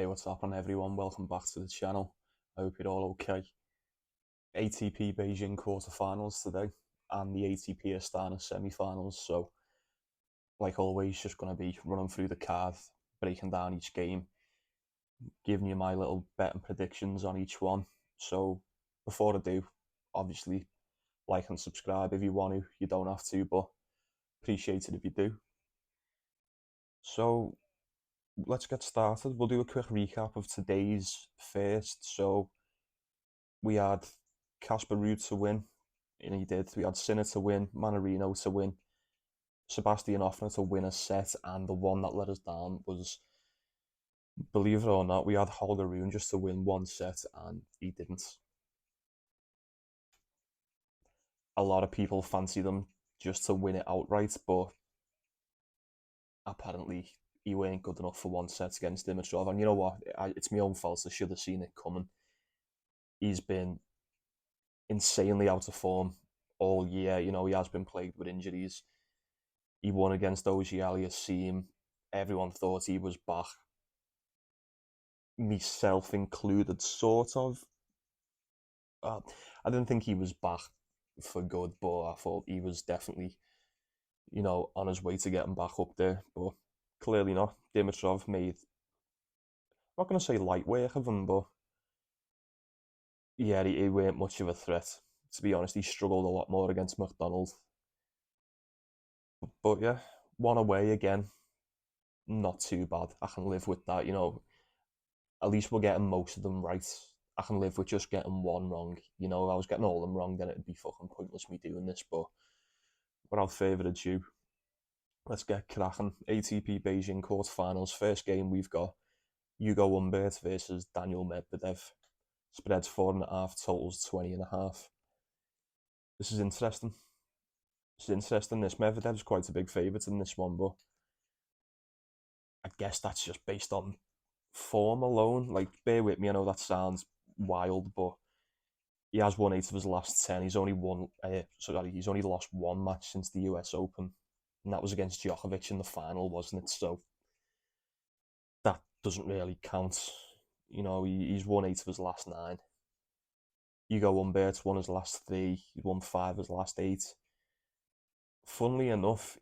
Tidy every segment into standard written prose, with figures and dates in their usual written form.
Hey, what's happening, everyone? Welcome back to the channel. I hope you're all okay. ATP Beijing quarterfinals today and the ATP Astana semi-finals. So, like always, just going to be running through the card, breaking down each game, giving you my little betting predictions on each one. So, before I do, obviously, like and subscribe if you want to. You don't have to, but appreciate it if you do. So, let's get started. We'll do a quick recap of today's first. So, we had Casper Ruud to win, and he did. We had Sinner to win, Manarino to win, Sebastian Offner to win a set, and the one that let us down was, believe it or not, we had Holger Rune just to win one set, and he didn't. A lot of people fancied him just to win it outright, but apparently he weren't good enough for one set against Dimitrov. And you know what? It's my own fault. I should have seen it coming. He's been insanely out of form all year. You know, he has been plagued with injuries. He won against Auger-Aliassime. Everyone thought he was back. Myself included, sort of. I didn't think he was back for good, but I thought he was definitely, on his way to getting back up there. But clearly not. Dimitrov made, I'm not going to say light work of him, but yeah, he weren't much of a threat. To be honest, he struggled a lot more against McDonald. But yeah, one away again. Not too bad. I can live with that. At least we're getting most of them right. I can live with just getting one wrong. If I was getting all of them wrong, then it'd be fucking pointless me doing this. But without further ado, let's get cracking. ATP Beijing quarterfinals. First game we've got Hugo Humbert versus Daniel Medvedev. Spreads 4.5, totals 20.5. This is interesting. This Medvedev's quite a big favourite in this one, but I guess that's just based on form alone. Like, bear with me, I know that sounds wild, but he has won 8 of his last 10. He's only lost one match since the US Open, and that was against Djokovic in the final, wasn't it? So that doesn't really count. He's won 8 of his last 9. Hugo Humbert's won his last 3. He won 5 of his last 8. Funnily enough,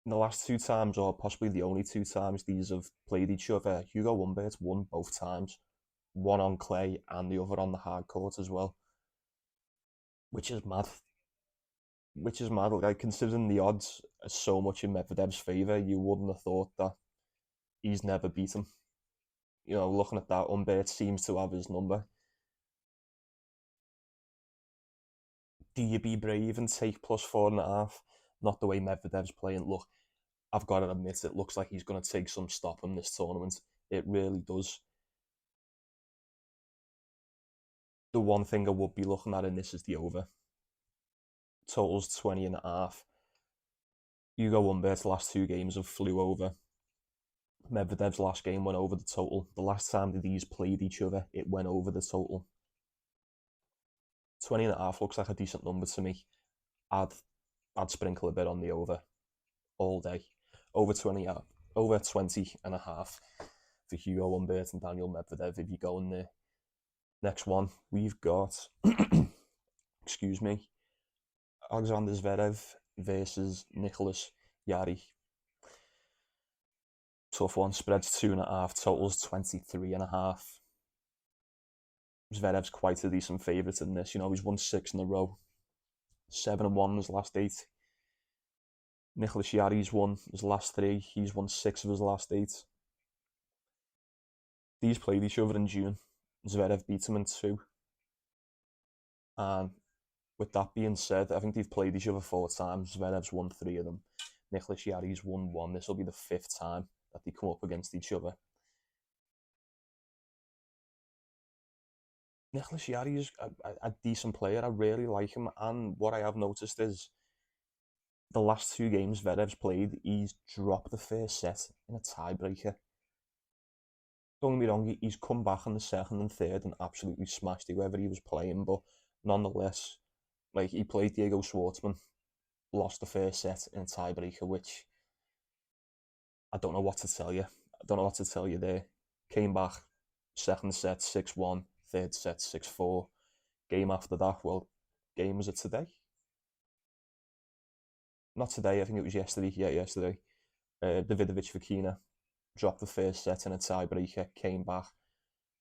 in the last 2 times, or possibly the only 2 times these have played each other, Hugo Humbert won both times. One on clay and the other on the hard court as well. Which is mad. Like, considering the odds are so much in Medvedev's favour, you wouldn't have thought that he's never beaten. Looking at that, Humbert seems to have his number. Do you be brave and take plus 4.5? Not the way Medvedev's playing. Look, I've got to admit, it looks like he's going to take some stopping this tournament. It really does. The one thing I would be looking at in this is the over. Totals 20.5. Hugo Humbert's last 2 games have flew over. Medvedev's last game went over the total. The last time that these played each other, it went over the total. 20.5 looks like a decent number to me. I'd sprinkle a bit on the over all day. Over 20.5 for Hugo Humbert and Daniel Medvedev if you go in there. Next one, we've got, excuse me, Alexander Zverev versus Nicholas Yari. Tough one, spreads 2.5, totals 23.5. Zverev's quite a decent favourite in this. He's won 6 in a row. 7-1 in his last 8. Nicholas Yari's won his last 3. He's won 6 of his last 8. These played each other in June. Zverev beat him in 2. And with that being said, I think they've played each other 4 times. Zverev's won 3 of them. Nicholas Yari's won 1. This will be the 5th time that they come up against each other. Nicholas Yari is a decent player. I really like him. And what I have noticed is the last 2 games Zverev's played, he's dropped the first set in a tiebreaker. Don't get me wrong, he's come back in the second and third and absolutely smashed whoever he was playing, but nonetheless, like, he played Diego Schwartzman, lost the first set in a tiebreaker, which I don't know what to tell you. There. came back, second set 6-1, third set 6-4. Game after that, well, game was it today? Not today, I think it was yesterday. Yeah, yesterday. Davidovich Fokina dropped the first set in a tiebreaker, came back,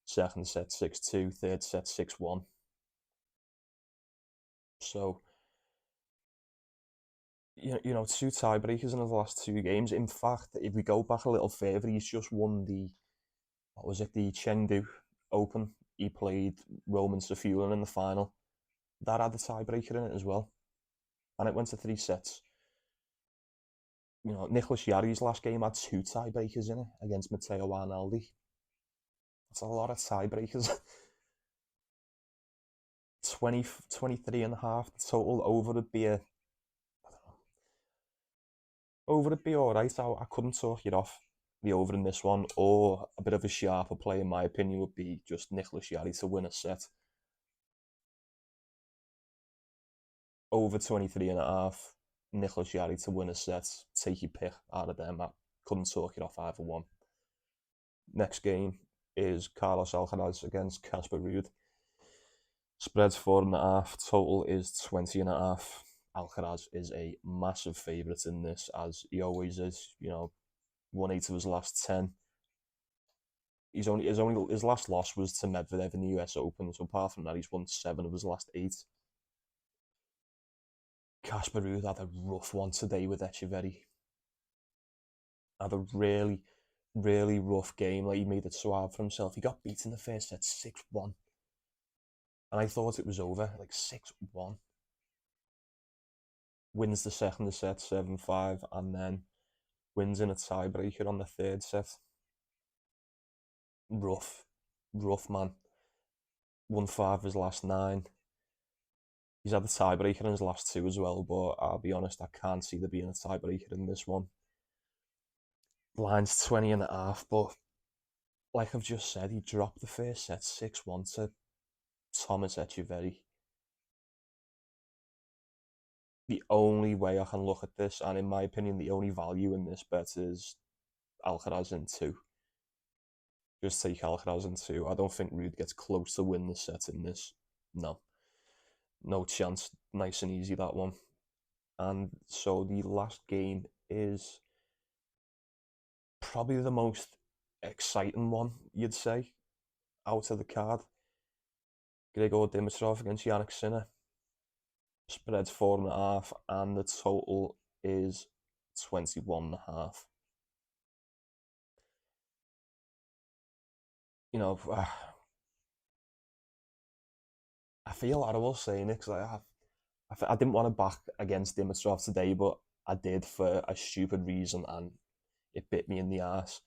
second set 6-2, third set 6-1. So, two tiebreakers in the last two games. In fact, if we go back a little further, he's just won what was it, the Chengdu Open. He played Roman Safulin in the final. That had the tiebreaker in it as well. And it went to three sets. Nicholas Yarry's last game had two tiebreakers in it against Matteo Arnaldi. That's a lot of tiebreakers. 20, 23 and a half total. Over would be all right. I couldn't talk it off the over in this one, or a bit of a sharper play, in my opinion, would be just Nicholas Yarry to win a set. Over 23 and a half, Nicholas Yarry to win a set. Take your pick out of them. I couldn't talk it off either one. Next game is Carlos Alcaraz against Casper Ruud. Spread's 4.5. Total is 20.5. Alcaraz is a massive favourite in this, as he always is. Won 8 of his last 10. His last loss was to Medvedev in the US Open. So apart from that, he's won 7 of his last 8. Casper Ruud had a rough one today with Echeverry. Had a really, really rough game. Like, he made it so hard for himself. He got beaten the first set 6-1. And I thought it was over, like 6-1. Wins the second set 7-5, and then wins in a tiebreaker on the third set. Rough man. Won 5 of his last 9. He's had the tiebreaker in his last 2 as well, but I'll be honest, I can't see there being a tiebreaker in this one. Line's 20.5, but like I've just said, he dropped the first set 6-1 to Thomas Echeverry. The only way I can look at this, and in my opinion, the only value in this bet is Alcaraz in 2. Just take Alcaraz in 2. I don't think Ruud gets close to win the set in this. No chance. Nice and easy, that one. And so the last game is probably the most exciting one, you'd say, out of the card. Grigor Dimitrov against Jannik Sinner. Spread's 4.5, and the total is 21.5. I feel horrible saying it because I didn't want to back against Dimitrov today, but I did for a stupid reason, and it bit me in the ass.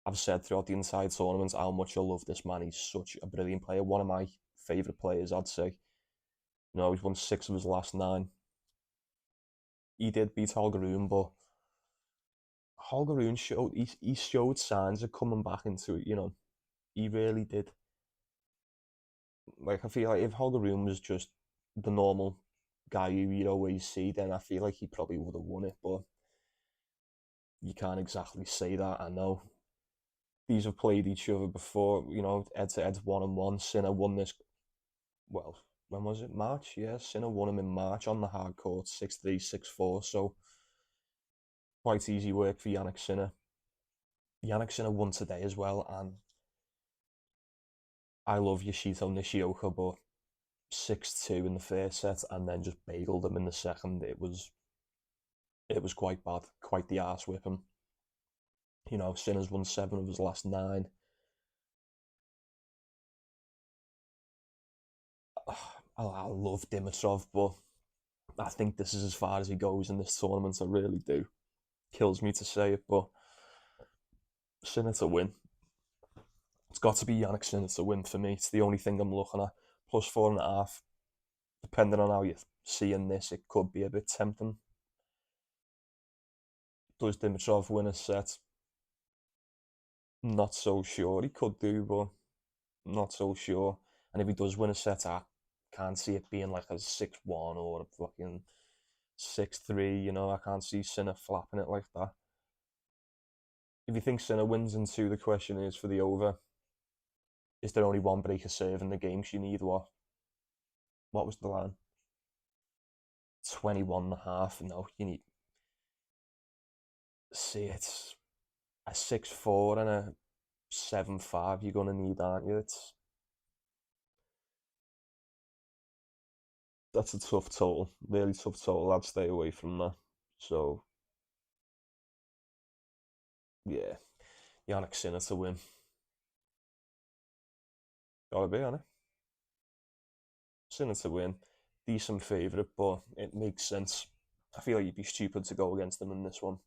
I've said throughout the entire tournament how much I love this man. He's such a brilliant player. One of my favourite players, I'd say. He's won 6 of his last 9. He did beat Holger Rune, but Holger Rune he showed signs of coming back into it. He really did. Like, I feel like if Holger Rune was just the normal guy who you'd always see, then I feel like he probably would have won it. But you can't exactly say that. I know these have played each other before. Head to head, 1-1. Sinner won this. Well, when was it? March. Yeah, Sinner won him in March on the hard court, 6-3, 6-4. So quite easy work for Jannik Sinner. Jannik Sinner won today as well, and I love Yoshito Nishioka, but 6-2 in the first set and then just bageled him in the second. It was quite bad, quite the arse whipping. Sinner's won 7 of his last 9. I love Dimitrov, but I think this is as far as he goes in this tournament. I really do. Kills me to say it, but Sinner to win. It's got to be Jannik Sinner to win for me. It's the only thing I'm looking at. Plus 4.5. Depending on how you're seeing this, it could be a bit tempting. Does Dimitrov win a set? Not so sure. He could do, but not so sure. And if he does win a set, I can't see it being like a 6-1 or a fucking 6-3. I can't see Sinner flapping it like that. If you think Sinner wins in two, the question is for the over. Is there only one break of serve in the game? 'Cause you need what? What was the line? 21 and a half. No, you need. See, it's a 6-4 and a 7-5. You're gonna need, aren't you? That's a tough total. Really tough total. I'd stay away from that. So yeah, Yannick Sinner to win. Gotta be, honest. Sinner to win. Decent favourite, but it makes sense. I feel like you'd be stupid to go against them in this one.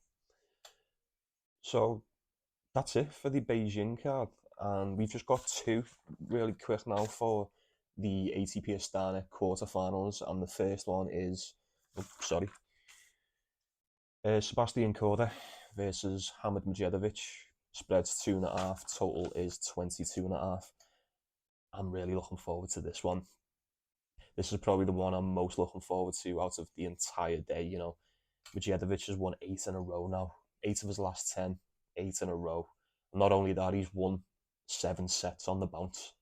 So that's it for the Beijing card. And we've just got two really quick now for the ATP Astana quarterfinals. And the first one is, oh, sorry, Sebastian Korda versus Hamid Medjedovic. Spreads 2.5. Total is 22.5. I'm really looking forward to this one. This is probably the one I'm most looking forward to out of the entire day. Medjedovic has won 8 in a row now. 8 of his last 10, 8 in a row. Not only that, he's won 7 sets on the bounce.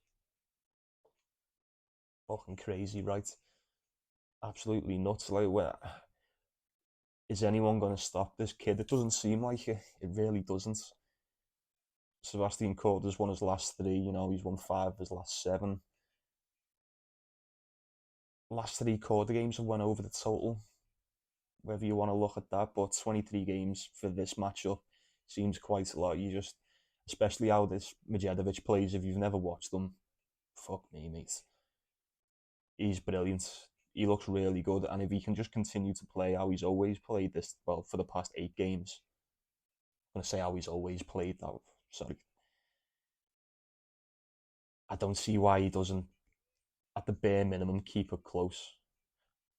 Fucking crazy, right? Absolutely nuts. Like, is anyone going to stop this kid? It doesn't seem like it. It really doesn't. Sebastian Korda's won his last 3. He's won 5 of his last 7. Last 3 Korda games have went over the total. Whether you want to look at that, but 23 games for this matchup seems quite a lot. Especially how this Medjedovic plays. If you've never watched them, fuck me, mate. He's brilliant. He looks really good, and if he can just continue to play how he's always played this, well, for the past 8 games, I'm gonna say how he's always played that. Sorry, I don't see why he doesn't, at the bare minimum, keep it close.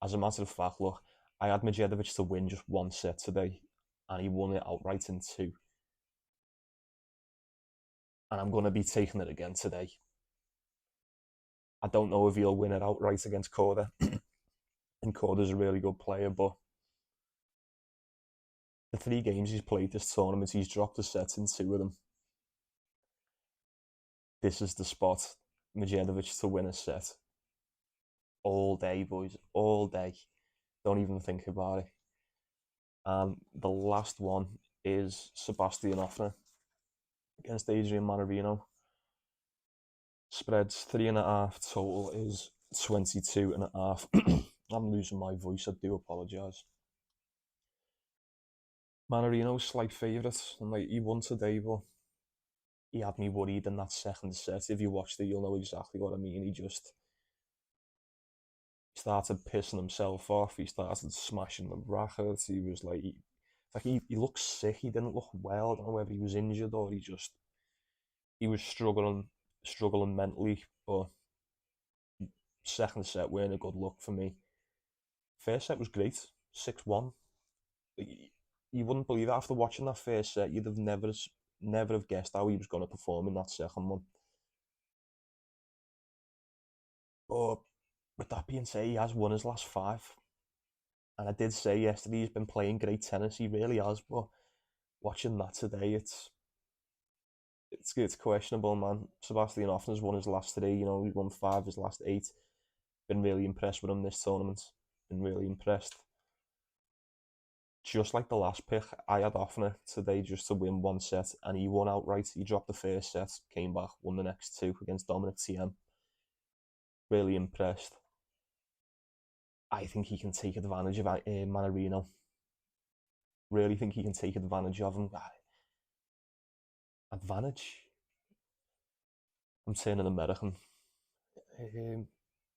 As a matter of fact, look, I had Medjedovic to win just 1 set today, and he won it outright in 2. And I'm going to be taking it again today. I don't know if he'll win it outright against Korda, and Korda's a really good player, but the 3 games he's played this tournament, he's dropped a set in 2 of them. This is the spot, Medjedovic to win a set. All day, boys, all day. Don't even think about it. And the last one is Sebastian Offner against Adrian Manarino. Spreads 3.5. Total is 22.5. I'm losing my voice. I do apologise. Manarino's slight favourite, and like he won today, but he had me worried in that second set. If you watched it, you'll know exactly what I mean. He just started pissing himself off. He started smashing the racket. He was like he looked sick. He didn't look well. I don't know whether he was injured or he was struggling mentally. But second set weren't a good look for me. First set was great, 6-1. You wouldn't believe it. After watching that first set, you'd have never have guessed how he was going to perform in that second one. But with that being said, he has won his last 5. And I did say yesterday he's been playing great tennis. He really has. But watching that today, it's questionable, man. Sebastian Offner's won his last 3. He's won 5 of his last 8. Been really impressed with him this tournament. Been really impressed. Just like the last pick, I had Offner today just to win 1 set, and he won outright. He dropped the first set, came back, won the next 2 against Dominic Thiem. Really impressed. I think he can take advantage of Manarino. Really think he can take advantage of him. Advantage? I'm turning American.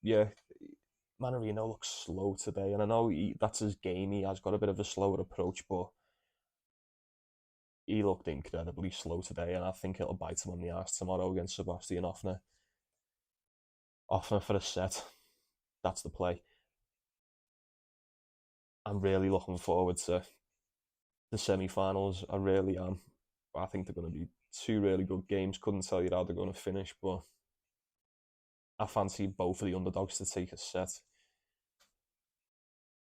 Yeah, Manarino looks slow today, and I know that's his game. He has got a bit of a slower approach, but he looked incredibly slow today, and I think it'll bite him on the ass tomorrow against Sebastian Offner. Offner for a set. That's the play. I'm really looking forward to the semi-finals. I really am. I think they're going to be 2 really good games. Couldn't tell you how they're going to finish, but I fancy both of the underdogs to take a set.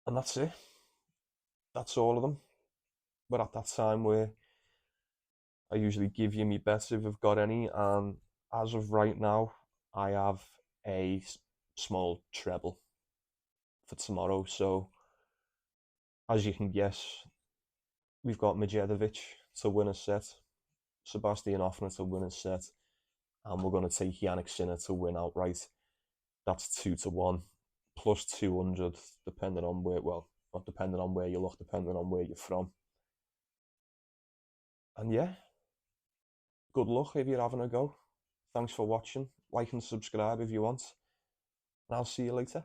And that's it. That's all of them. We're at that time where I usually give you my bets if I've got any, and as of right now, I have a small treble for tomorrow. So, as you can guess, we've got Medjedovic to win a set, Sebastian Offner to win a set, and we're going to take Yannick Sinner to win outright. That's 2-1, plus 200, depending on where, well, not depending on where you look, depending on where you're from. And yeah, good luck if you're having a go. Thanks for watching. Like and subscribe if you want. And I'll see you later.